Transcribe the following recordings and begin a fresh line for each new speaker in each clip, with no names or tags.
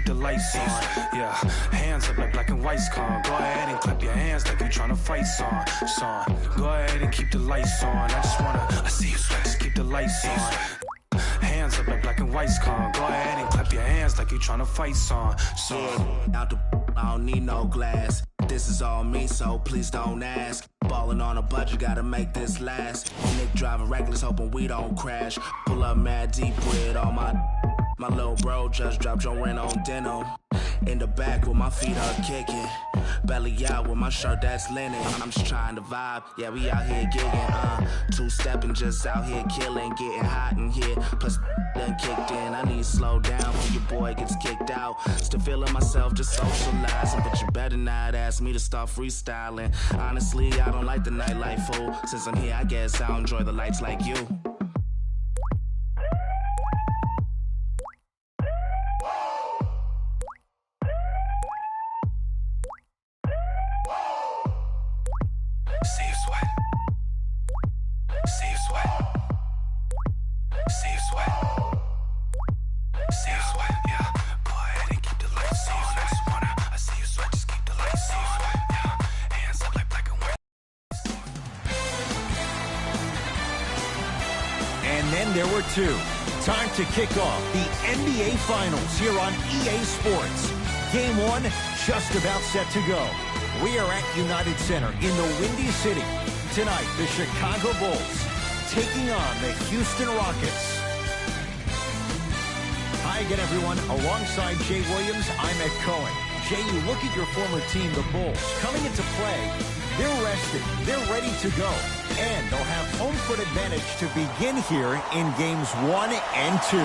the lights on. Yeah, hands up like black and white's con. Go ahead and clap your hands like you tryna fight, son. Go ahead and keep the lights on. I see you sweat, just keep the lights on. Hands up like black and white's con. Go ahead and clap your hands like you tryna fight, son.
Out the I don't need no glass. This is all me, so please don't ask. Ballin' on a budget, gotta make this last. Nick driving reckless, hoping we don't crash. Pull up mad deep with all my little bro just dropped your rent on denim. In the back with my feet up kicking. Belly out with my shirt that's linen. I'm just trying to vibe, yeah, we out here gigging. Two-stepping, just out here killing. Getting hot in here, plus done kicked in. I need to slow down when your boy gets kicked out. Still feeling myself, just socializing. But you better not ask me to start freestyling. Honestly, I don't like the nightlife, fool. Since I'm here, I guess I'll enjoy the lights like you.
There were two. Time to kick off the NBA Finals here on EA Sports. Game one just about set to go. We are at United Center in the Windy City. Tonight, the Chicago Bulls taking on the Houston Rockets. Hi again, everyone. Alongside Jay Williams, I'm Ed Cohen. Jay, you look at your former team, the Bulls, coming into play. They're rested. They're ready to go. And they'll have home court advantage to begin here in games 1 and 2.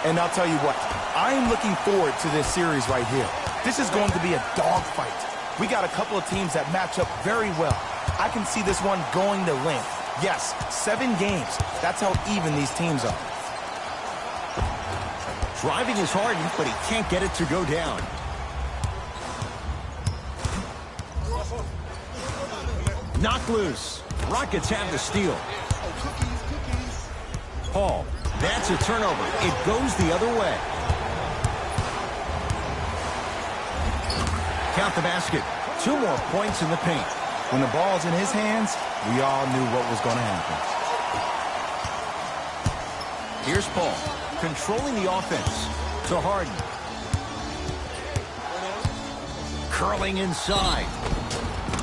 And I'll tell you what, I'm looking forward to this series right here. This is going to be a dogfight. We got a couple of teams that match up very well. I can see this one going to length. Yes, 7 games. That's how even these teams are.
Driving is Harden, but he can't get it to go down. Knocked loose. Rockets have the steal. Paul, that's a turnover. It goes the other way. Count the basket. 2 more points in the paint.
When the ball's in his hands, we all knew what was going to happen.
Here's Paul, controlling the offense to Harden. Curling inside.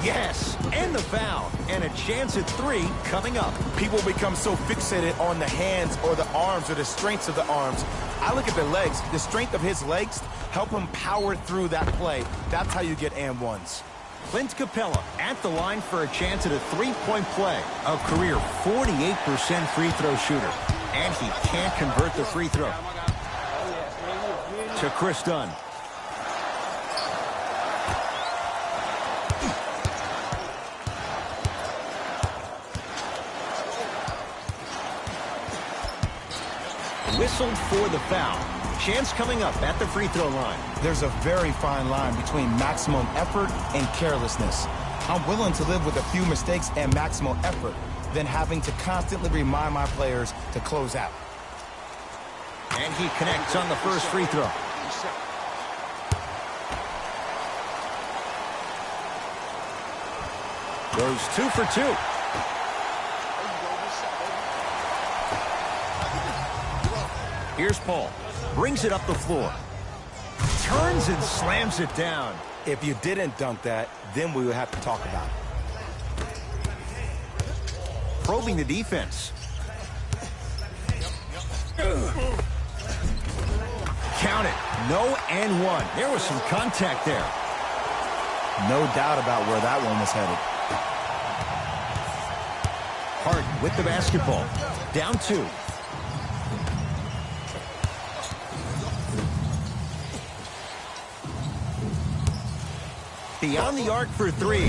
Yes, and the foul, and a chance at 3 coming up.
People become so fixated on the hands or the arms or the strengths of the arms. I look at the legs. The strength of his legs help him power through that play. That's how you get and ones.
Clint Capella at the line for a chance at a 3-point play. A career 48% free throw shooter. And he can't convert the free throw. To Chris Dunn. Whistled for the foul. Chance coming up at the free throw line.
There's a very fine line between maximum effort and carelessness. I'm willing to live with a few mistakes and maximum effort than having to constantly remind my players to close out.
And he connects on the first free throw. Goes 2 for 2. Here's Paul. Brings it up the floor. Turns and slams it down.
If you didn't dunk that, then we would have to talk about it.
Probing the defense. Count it. No and 1. There was some contact there.
No doubt about where that one was headed.
Harden with the basketball. Down 2. Beyond the arc for 3.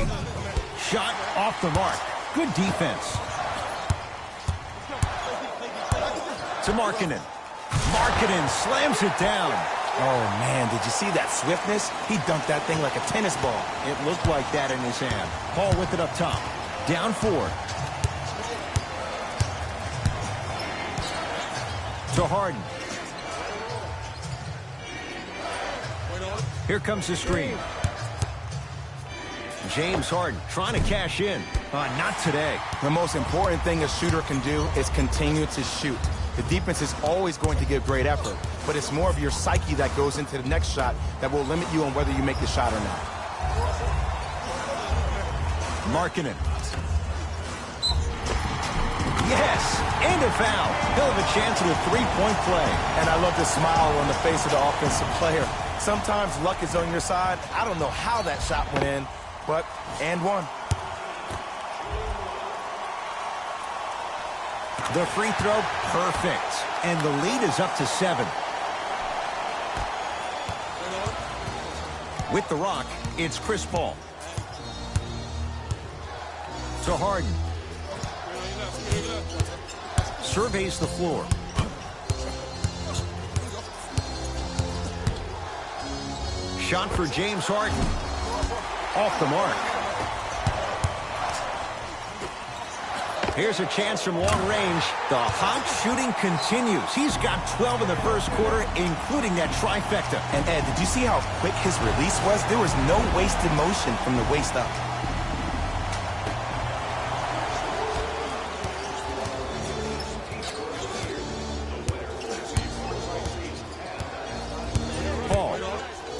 Shot off the mark. Good defense. To Markkanen. Markkanen slams it down.
Oh, man, did you see that swiftness? He dunked that thing like a tennis ball.
It looked like that in his hand. Paul with it up top. Down 4. To Harden. Here comes the screen. James Harden trying to cash in. Not today.
The most important thing a shooter can do is continue to shoot. The defense is always going to give great effort, but it's more of your psyche that goes into the next shot that will limit you on whether you make the shot or not.
Markkanen. Yes, and a foul. He'll have a chance at a three-point play.
And I love the smile on the face of the offensive player. Sometimes luck is on your side. I don't know how that shot went in, but and one.
The free throw, perfect. And the lead is up to 7. With the rock, it's Chris Paul. To Harden. Surveys the floor. Shot for James Harden. Off the mark. Here's a chance from long range. The hot shooting continues. He's got 12 in the first quarter, including that trifecta.
And Ed, did you see how quick his release was? There was no wasted motion from the waist up.
Paul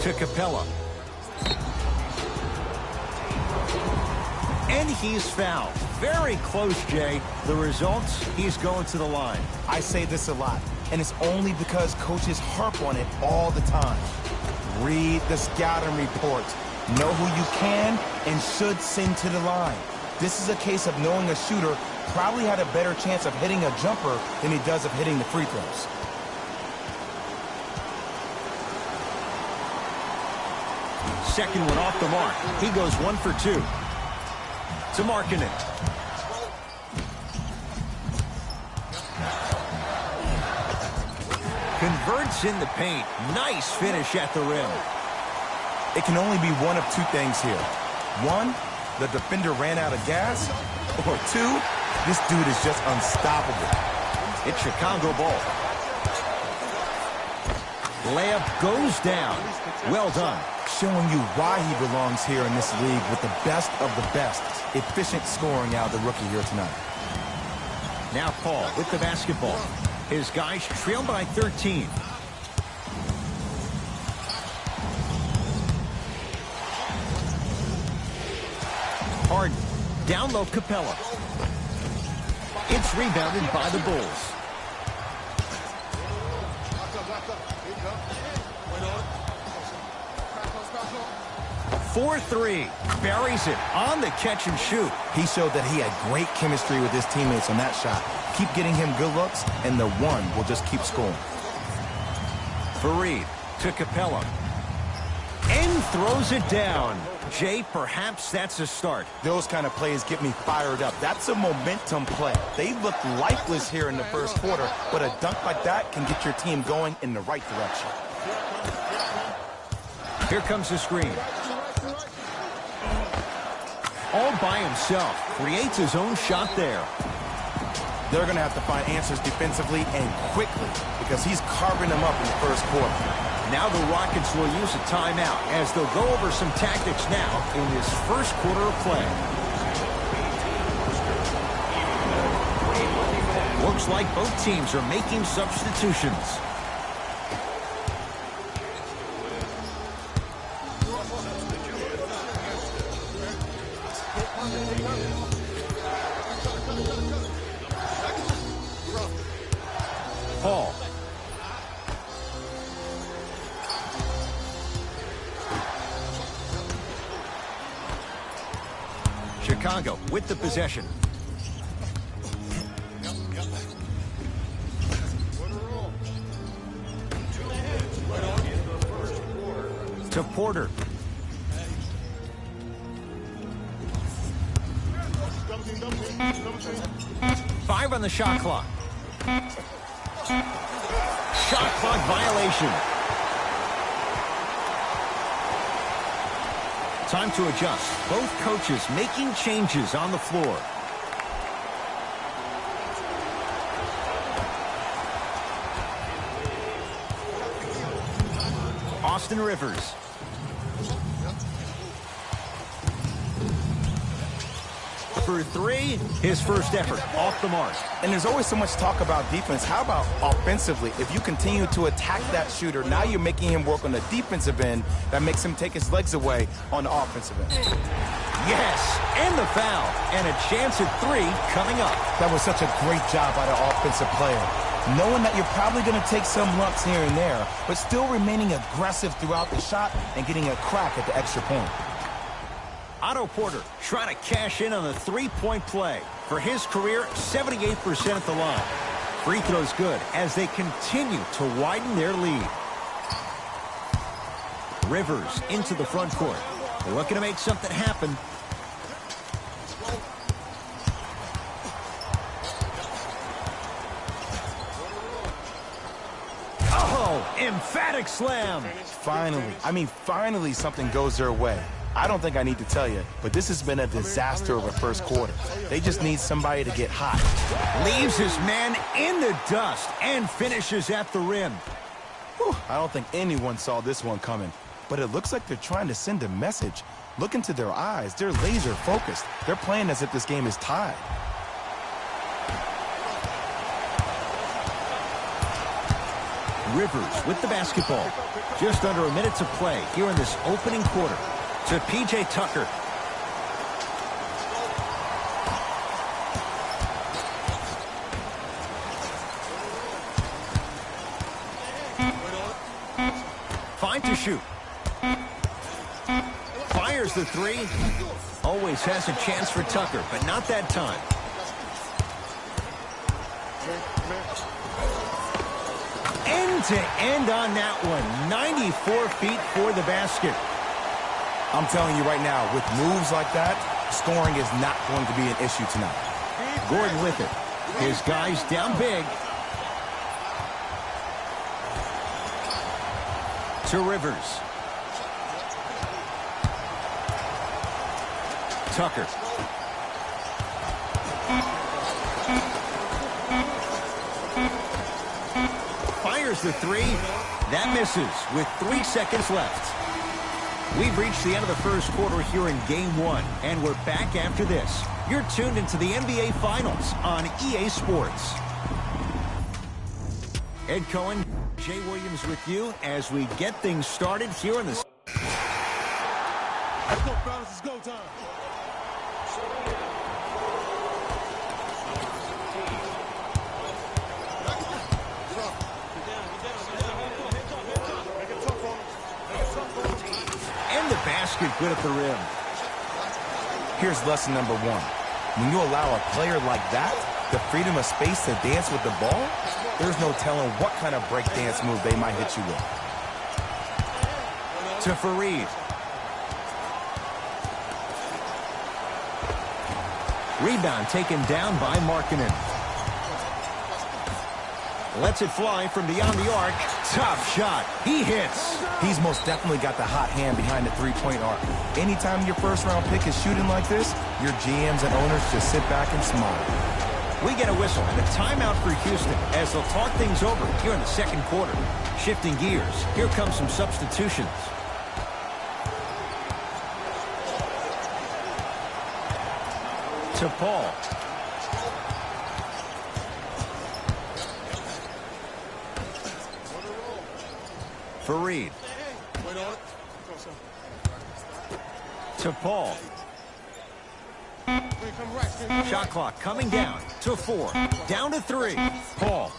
to Capella. And he's fouled. Very close, Jay. The results, he's going to the line.
I say this a lot, and it's only because coaches harp on it all the time. Read the scouting report. Know who you can and should send to the line. This is a case of knowing a shooter probably had a better chance of hitting a jumper than he does of hitting the free throws.
Second one off the mark. He goes 1 for 2. To Markkanen. Converts in the paint. Nice finish at the rim.
It can only be one of two things here. One, the defender ran out of gas. Or two, this dude is just unstoppable.
It's Chicago ball. Layup goes down. Well done.
Showing you why he belongs here in this league with the best of the best. Efficient scoring out of the rookie here tonight.
Now Paul with the basketball. His guys trail by 13. Harden. Down low Capella. It's rebounded by the Bulls. 4-3. Buries it on the catch and shoot.
He showed that he had great chemistry with his teammates on that shot. Keep getting him good looks, and the one will just keep scoring.
Fareed to Capella. And throws it down. Jay, perhaps that's a start.
Those kind of plays get me fired up. That's a momentum play. They looked lifeless here in the first quarter, but a dunk like that can get your team going in the right direction.
Here comes the screen. All by himself. Creates his own shot there.
They're going to have to find answers defensively and quickly because he's carving them up in the first quarter.
Now the Rockets will use a timeout as they'll go over some tactics now in this first quarter of play. Looks like both teams are making substitutions. Paul. Chicago with the possession. To Porter. Five on the shot clock. Shot clock violation. Time to adjust. Both coaches making changes on the floor. Austin Rivers. for three. His first effort off the mark.
And there's always so much talk about defense. How about offensively? If you continue to attack that shooter, now you're making him work on the defensive end. That makes him take his legs away on the offensive end.
Yes, and the foul. And a chance at three coming up.
That was such a great job by the offensive player. Knowing that you're probably going to take some lumps here and there, but still remaining aggressive throughout the shot and getting a crack at the extra point.
Otto Porter trying to cash in on the three-point play. For his career, 78% at the line. Free throws good as they continue to widen their lead. Rivers into the front court. They're looking to make something happen. Oh, emphatic slam.
Finally something goes their way. I don't think I need to tell you, but this has been a disaster of a first quarter. They just need somebody to get hot.
Leaves his man in the dust and finishes at the rim.
Whew, I don't think anyone saw this one coming, but it looks like they're trying to send a message. Look into their eyes. They're laser focused. They're playing as if this game is tied.
Rivers with the basketball. Just under a minute to play here in this opening quarter. To P.J. Tucker. Fine to shoot. Fires the three. Always has a chance for Tucker, but not that time. End to end on that one. 94 feet for the basket.
I'm telling you right now, with moves like that, scoring is not going to be an issue tonight.
Gordon with it. His guys down big. To Rivers. Tucker. Fires the three. That misses with 3 seconds left. We've reached the end of the first quarter here in Game 1, and we're back after this. You're tuned into the NBA Finals on EA Sports. Ed Cohen, Jay Williams with you as we get things started here in the...
Let's go, fellas. It's go time.
Basket good at the rim.
Here's lesson number one. When you allow a player like that the freedom of space to dance with the ball, there's no telling what kind of break dance move they might hit you with.
To Fareed. Rebound taken down by Markkanen. Lets it fly from beyond the arc. Tough shot. He hits.
He's most definitely got the hot hand behind the three-point arc. Anytime your first-round pick is shooting like this, your GMs and owners just sit back and smile.
We get a whistle and a timeout for Houston as they'll talk things over here in the second quarter. Shifting gears, here come some substitutions. To Paul. Fareed. To Paul. Shot clock coming down to 4. Down to 3. Paul.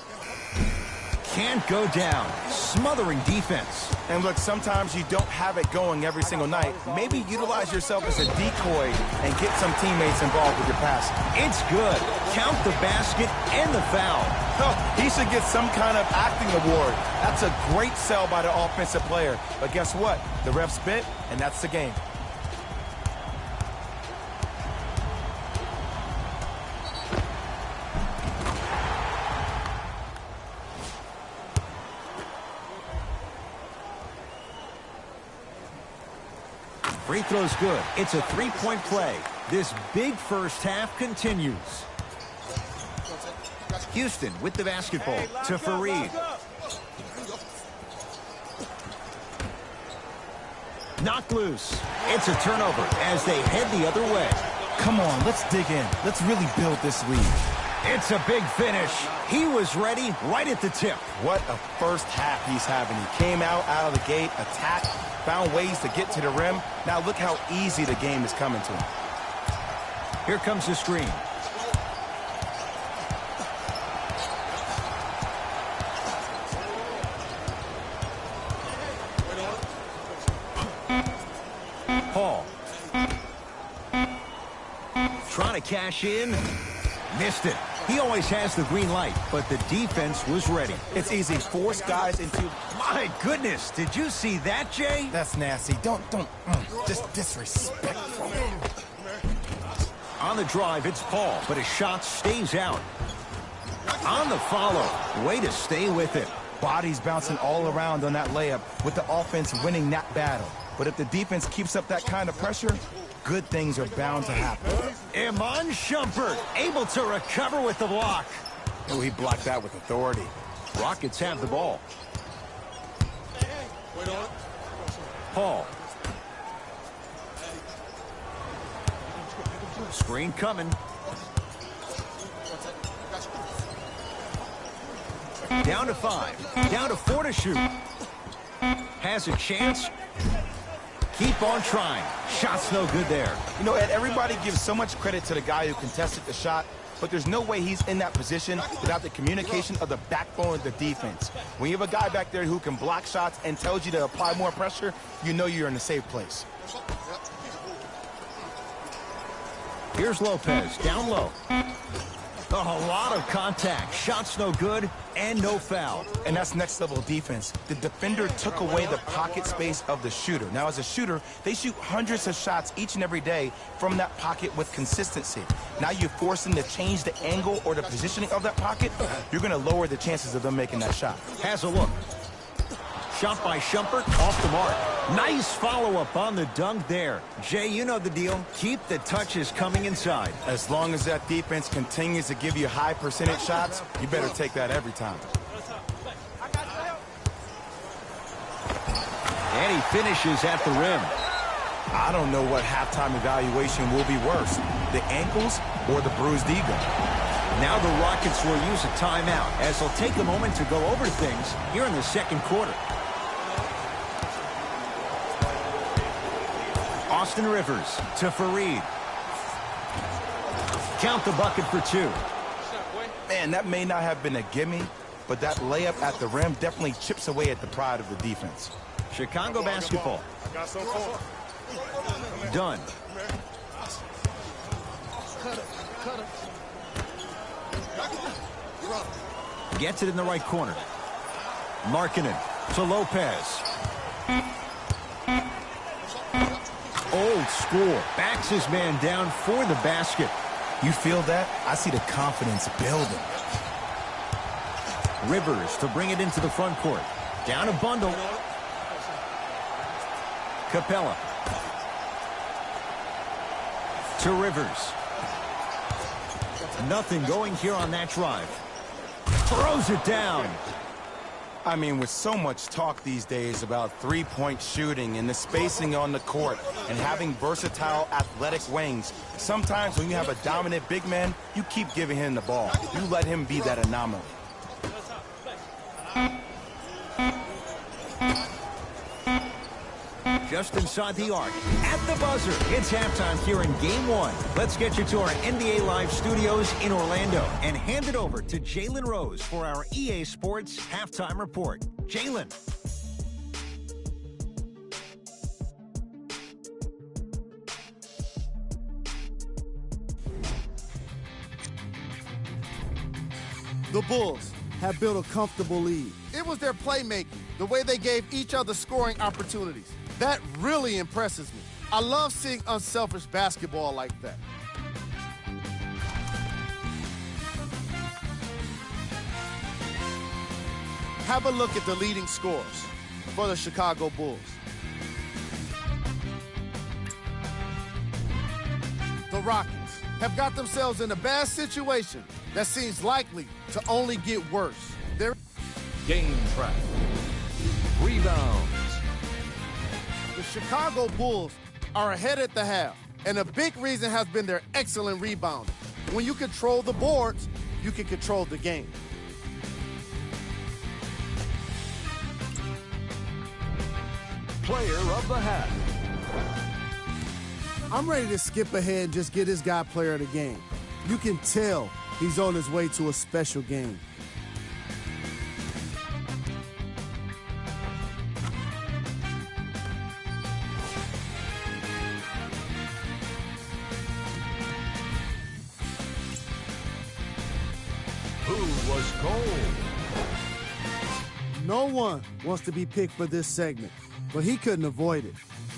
Can't go down. Smothering defense.
And look, sometimes you don't have it going every single night. Maybe utilize yourself as a decoy and get some teammates involved with your passing.
It's good. Count the basket and the foul.
Oh, he should get some kind of acting award. That's a great sell by the offensive player. But guess what? The ref spit, and that's the game.
Free throw's good. It's a three-point play. This big first half continues. Houston with the basketball to Fareed. Knocked loose. It's a turnover as they head the other way.
Come on, let's dig in. Let's really build this lead.
It's a big finish. He was ready right at the tip.
What a first half he's having. He came out of the gate, attacked, found ways to get to the rim. Now look how easy the game is coming to him.
Here comes the screen. Paul. Trying to cash in. Missed it. He always has the green light, but the defense was ready.
It's easy. Force guys into...
My goodness, did you see that, Jay?
That's nasty. Just disrespectful.
On the drive, it's Paul, but his shot stays out. On the follow, way to stay with it.
Bodies bouncing all around on that layup with the offense winning that battle. But if the defense keeps up that kind of pressure, good things are bound to happen.
Iman Shumpert able to recover with the block.
Oh, he blocked that with authority.
Rockets have the ball. Paul. Screen coming. Down to 5. Down to 4 to shoot. Has a chance. Keep on trying. Shot's no good there.
You know, Ed, everybody gives so much credit to the guy who contested the shot, but there's no way he's in that position without the communication of the backbone of the defense. When you have a guy back there who can block shots and tells you to apply more pressure, you know you're in a safe place.
Here's Lopez, down low. A lot of contact. Shots no good, and no foul.
And that's next level defense. The defender took away the pocket space of the shooter. Now, as a shooter, they shoot hundreds of shots each and every day from that pocket with consistency. Now you force them to change the angle or the positioning of that pocket, you're going to lower the chances of them making that shot.
Has a look. Shot by Shumpert, off the mark. Nice follow-up on the dunk there. Jay, you know the deal. Keep the touches coming inside.
As long as that defense continues to give you high percentage shots, you better take that every time.
And he finishes at the rim.
I don't know what halftime evaluation will be worse, the ankles or the bruised ego.
Now the Rockets will use a timeout as they'll take a moment to go over things here in the second quarter. Austin Rivers to Fareed. Count the bucket for 2.
Man, that may not have been a gimme, but that layup at the rim definitely chips away at the pride of the defense.
Chicago basketball. Done. Gets it in the right corner. Markkanen to Lopez. Old school. Backs his man down for the basket.
You feel that? I see the confidence building.
Rivers to bring it into the front court. Down a bundle. Capella. To Rivers. Nothing going here on that drive. Throws it down.
I mean, with so much talk these days about three-point shooting and the spacing on the court and having versatile athletic wings, sometimes when you have a dominant big man, you keep giving him the ball. You let him be that anomaly.
Just inside the arc. At the buzzer. It's halftime here in Game 1. Let's get you to our NBA Live studios in Orlando and hand it over to Jalen Rose for our EA Sports Halftime Report. Jalen.
The Bulls have built a comfortable lead. It was their playmaking, the way they gave each other scoring opportunities. That really impresses me. I love seeing unselfish basketball like that. Have a look at the leading scorers for the Chicago Bulls. The Rockets have got themselves in a bad situation that seems likely to only get worse. They're
game track. Rebounds.
The Chicago Bulls are ahead at the half, And a big reason has been their excellent rebounding. When you control the boards, you can control the game.
Player of the half.
I'm ready to skip ahead and just get this guy player of the game. You can tell he's on his way to a special game.
Who was cold?
No one wants to be picked for this segment, but he couldn't avoid it.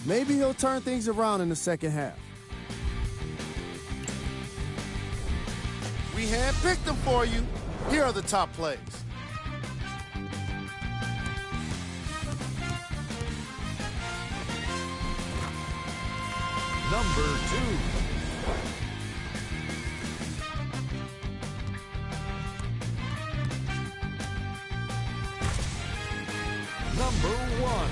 Maybe he'll turn things around in the second half. We handpicked them for you. Here are the top plays.
Number 2. Number 1.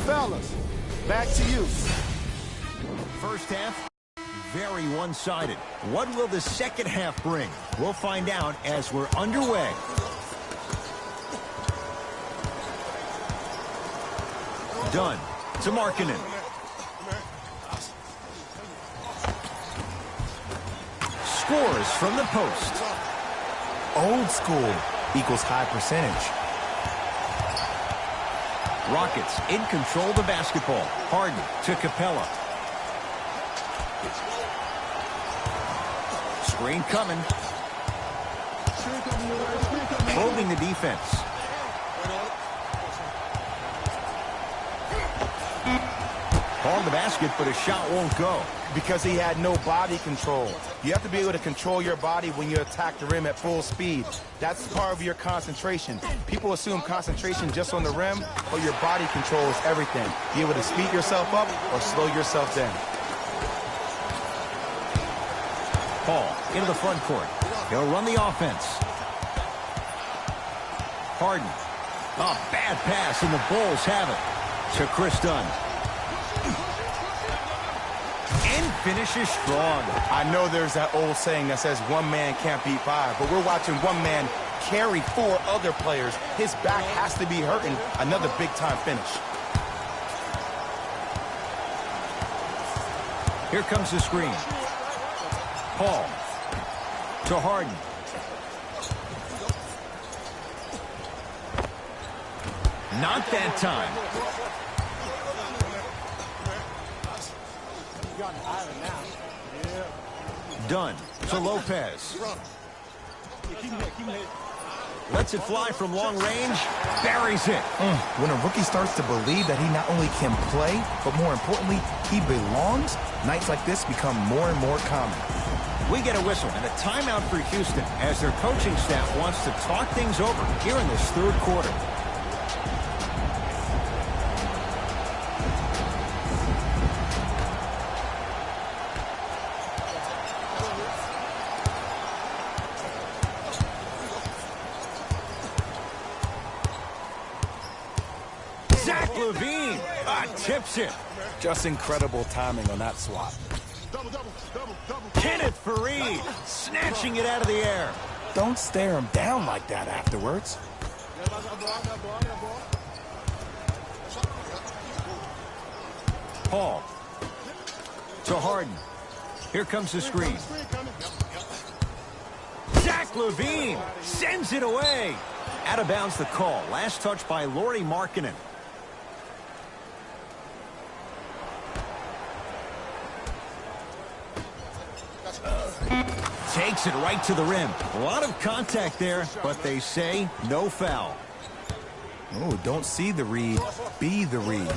Fellas, back to you.
First half, very one-sided. What will the second half bring? We'll find out as we're underway. Done to Markkanen. Scores from the post.
Old school equals high percentage.
Rockets in control of the basketball. Harden to Capella. Screen coming. Holding the defense. Called the basket, but a shot won't go.
Because he had no body control. You have to be able to control your body when you attack the rim at full speed. That's part of your concentration. People assume concentration just on the rim, but your body control is everything. Be able to speed yourself up or slow yourself down.
Paul into the front court. He'll run the offense. Harden. A bad pass, and the Bulls have it. To Chris Dunn. And finishes strong.
I know there's that old saying that says one man can't beat five, but we're watching one man carry 4 other players. His back has to be hurting. Another big-time finish.
Here comes the screen. Paul to Harden. Not that time. Dunn to Lopez. Lets it fly from long range. Buries it.
When a rookie starts to believe that he not only can play, but more importantly, he belongs, nights like this become more and more common.
We get a whistle and a timeout for Houston as their coaching staff wants to talk things over here in this third quarter. Tips it.
Just incredible timing on that swat.
Kenneth Fareed snatching it out of the air.
Don't stare him down like that afterwards.
Paul to Harden. Here comes the screen. Zach LaVine sends it away. Out of bounds the call. Last touch by Lauri Markkanen. Takes it right to the rim. A lot of contact there, but they say no foul.
Oh, don't see the read. Be the read.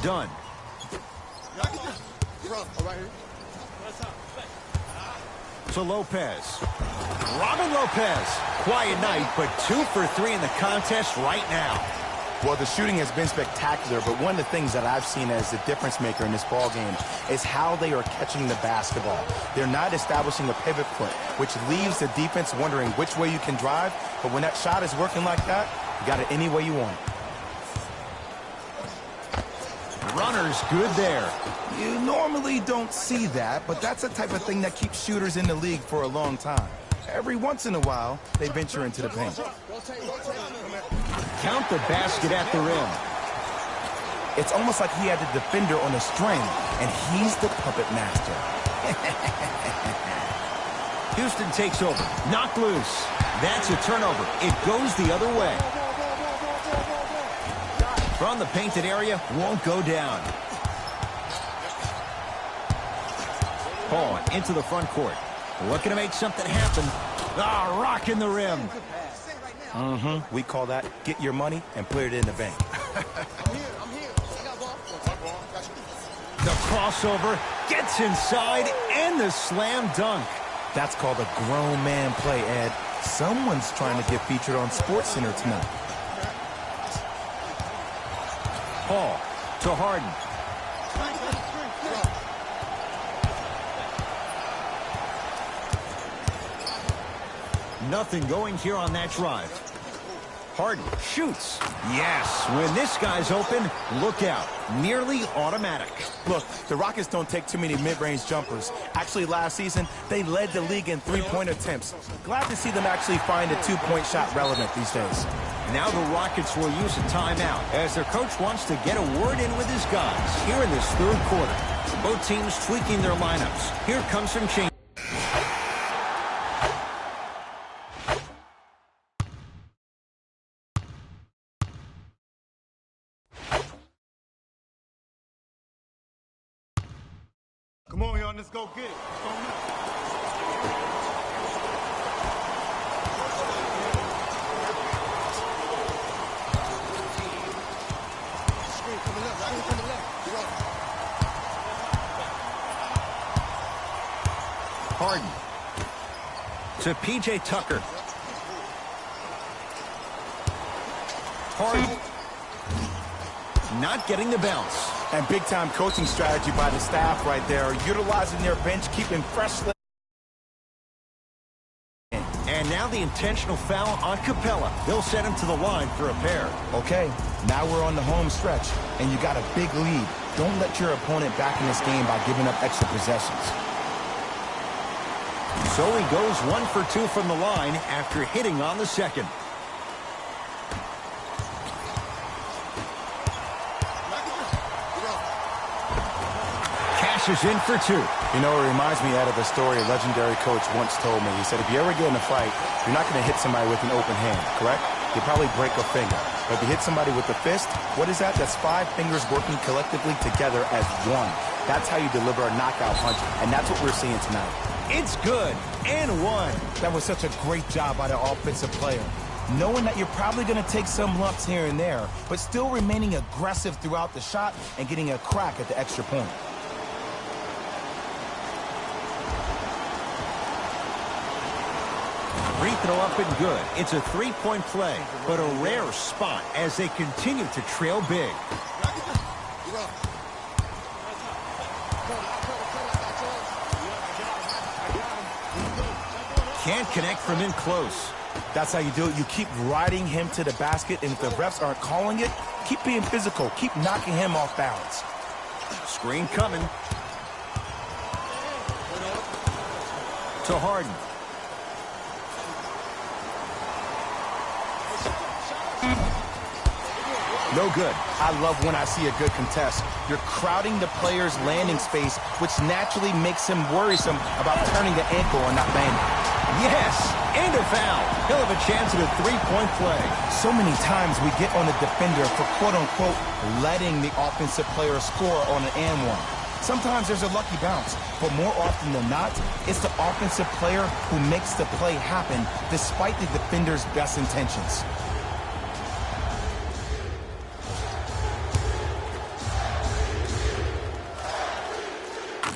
Done. To Lopez. Robin Lopez. Quiet night, but 2 for 3 in the contest right now.
Well, the shooting has been spectacular, but one of the things that I've seen as the difference maker in this ball game is how they are catching the basketball. They're not establishing a pivot foot, which leaves the defense wondering which way you can drive, but when that shot is working like that, you got it any way you want it.
Runner's good there.
You normally don't see that, but that's the type of thing that keeps shooters in the league for a long time. Every once in a while, they venture into the paint.
Count the basket at the rim.
It's almost like he had the defender on a string, and he's the puppet master.
Houston takes over. Knocked loose. That's a turnover. It goes the other way. From the painted area, won't go down. Paul into the front court. Looking to make something happen. Ah, rocking the rim.
We call that get your money and put it in the bank.
The crossover gets inside and the slam dunk.
That's called a grown man play, Ed. Someone's trying to get featured on SportsCenter tonight.
Paul to Harden. Nothing going here on that drive. Harden shoots. Yes, when this guy's open, look out. Nearly automatic.
Look, the Rockets don't take too many mid-range jumpers. Actually, last season, they led the league in three-point attempts. Glad to see them actually find a two-point shot relevant these days.
Now the Rockets will use a timeout as their coach wants to get a word in with his guys here in this third quarter. Both teams tweaking their lineups. Here comes some change.
Come on, y'all, let's go get it.
Harden to P.J. Tucker. Harden not getting the bounce.
And big-time coaching strategy by the staff right there, utilizing their bench, keeping fresh.
And now the intentional foul on Capella. They'll set him to the line for a pair.
Okay, now we're on the home stretch, and you got a big lead. Don't let your opponent back in this game by giving up extra possessions.
So he goes 1 for 2 from the line after hitting on the second. Is in for 2.
You know, it reminds me out of a story a legendary coach once told me. He said, if you ever get in a fight, you're not going to hit somebody with an open hand, correct? You probably break a finger. But if you hit somebody with a fist, what is that? That's 5 fingers working collectively together as one. That's how you deliver a knockout punch, and that's what we're seeing tonight.
It's good, and 1.
That was such a great job by the offensive player. Knowing that you're probably going to take some lumps here and there, but still remaining aggressive throughout the shot and getting a crack at the extra point.
Free throw up and good. It's a 3-point play, but a rare spot as they continue to trail big. Can't connect from in close.
That's how you do it. You keep riding him to the basket, and if the refs aren't calling it, keep being physical. Keep knocking him off balance.
Screen coming. To Harden. No good.
I love when I see a good contest. You're crowding the player's landing space, which naturally makes him worrisome about turning the ankle or not landing.
Yes, and a foul. He'll have a chance at a 3-point play.
So many times we get on the defender for quote-unquote letting the offensive player score on an and one. Sometimes there's a lucky bounce, but more often than not, it's the offensive player who makes the play happen despite the defender's best intentions.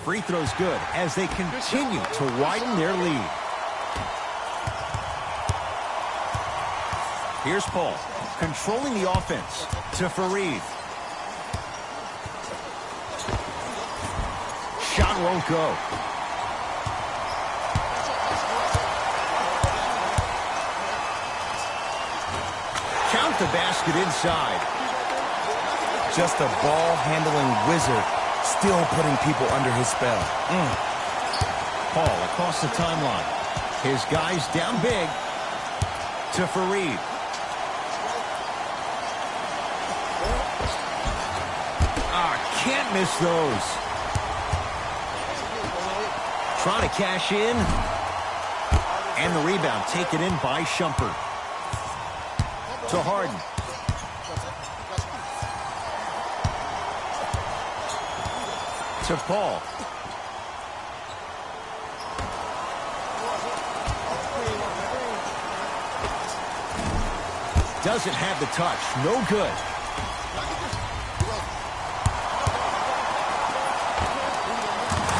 Free throw's good as they continue to widen their lead. Here's Paul. controlling the offense to Fareed. Shot won't go. Count the basket inside.
Just a ball-handling wizard, still putting people under his spell.
Paul across the timeline. His guys down big to Fareed. Can't miss those. Trying to cash in. And the rebound taken in by Shumpert. To Harden. To Paul. Doesn't have the touch. No good.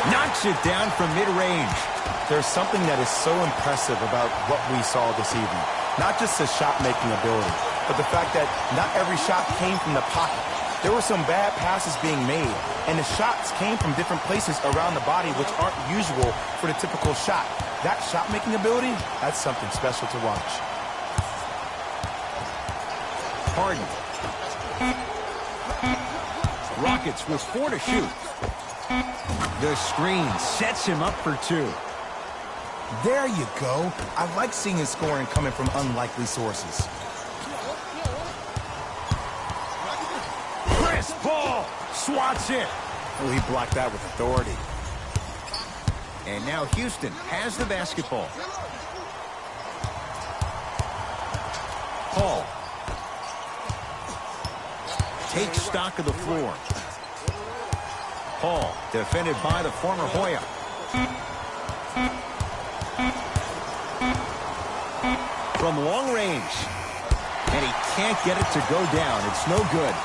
Knocks it down from mid-range.
There's something that is so impressive about what we saw this evening. Not just his shot-making ability, but the fact that not every shot came from the pocket. There were some bad passes being made, and the shots came from different places around the body, which aren't usual for the typical shot. That shot-making ability, that's something special to watch.
Harden. Rockets with 4 to shoot. The screen sets him up for 2.
There you go. I like seeing his scoring coming from unlikely sources.
Chris Paul swats it.
Oh, he blocked that with authority.
And now Houston has the basketball. Paul takes stock of the floor. Paul, defended by the former Hoya. From long range. And he can't get it to go down. It's no good.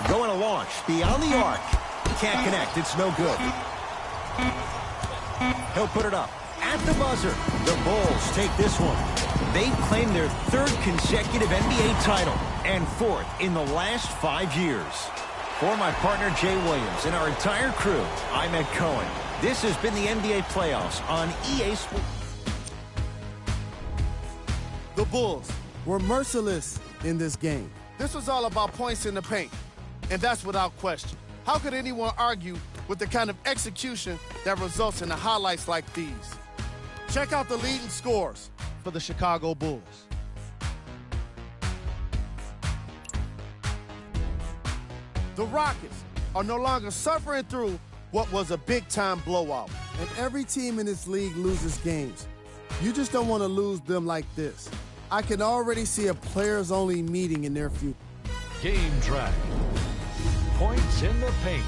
Going to launch beyond the arc. Can't connect. It's no good. He'll put it up at the buzzer. The Bulls take this one. They claim their 3rd consecutive NBA title and 4th in the last 5 years. For my partner Jay Williams and our entire crew, I'm Ed Cohen. This has been the NBA playoffs on EA Sports.
The Bulls were merciless in this game. This was all about points in the paint, and that's without question. How could anyone argue with the kind of execution that results in the highlights like these? Check out the leading scores for the Chicago Bulls. The Rockets are no longer suffering through what was a big-time blowout. And every team in this league loses games. You just don't want to lose them like this. I can already see a players-only meeting in their future.
Game track. Points in the paint.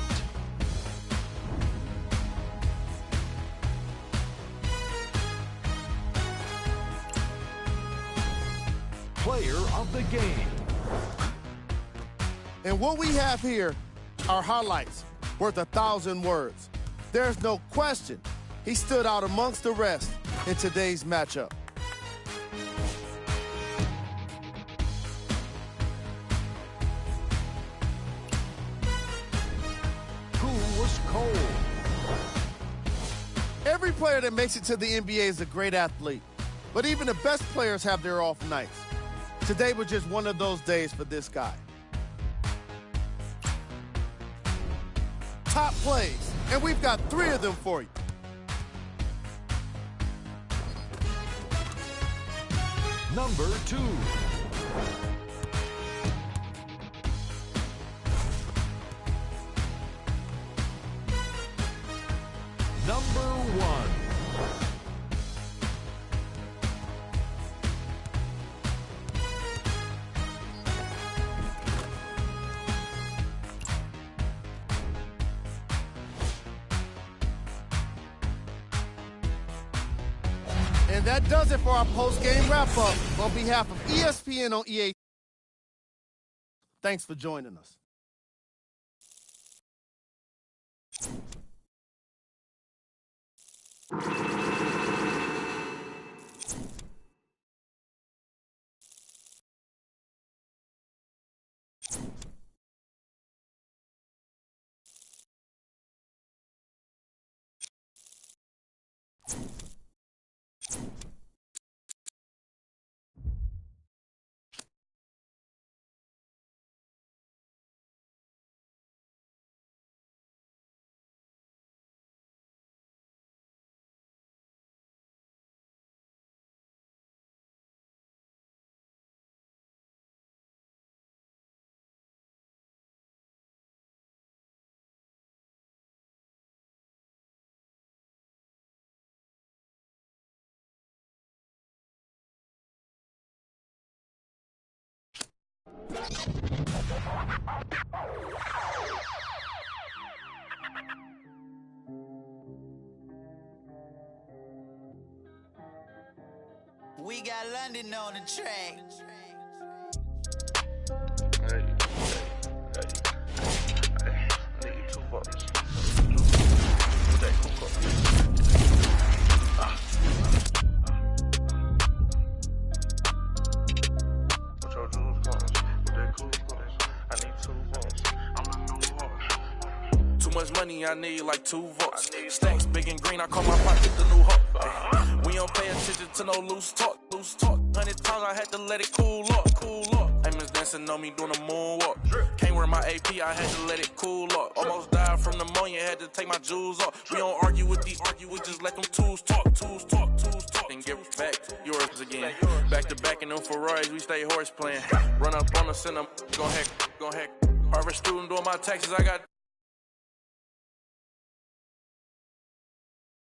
Player of the game.
And what we have here are highlights worth 1,000 words. There's no question he stood out amongst the rest in today's matchup.
Who was cold?
Every player that makes it to the NBA is a great athlete, but even the best players have their off nights. Today was just one of those days for this guy. Top plays, and we've got 3 of them for you.
Number 2. Number 1.
And that does it for our post-game wrap-up. On behalf of ESPN on EA, thanks for joining us.
We got London on the track.
Need $2. What your jewels cost? What that cool cost? I need $2. I'm the new horse.
Too much money, I need like 2 votes. Stacks big and green, I call my pocket the new hook. We don't pay attention to no loose talk. 100 times I had to let it cool up. Amos dancing on me doing a moonwalk. Can't wear my AP, I had to let it cool up. Almost died from pneumonia, had to take my jewels off. We don't argue with these, we just let them tools talk. And give back yours again. Back to back in them Ferraris, we stay horse playing. Run up on us in them, go heck. Harvard student doing my taxes, I got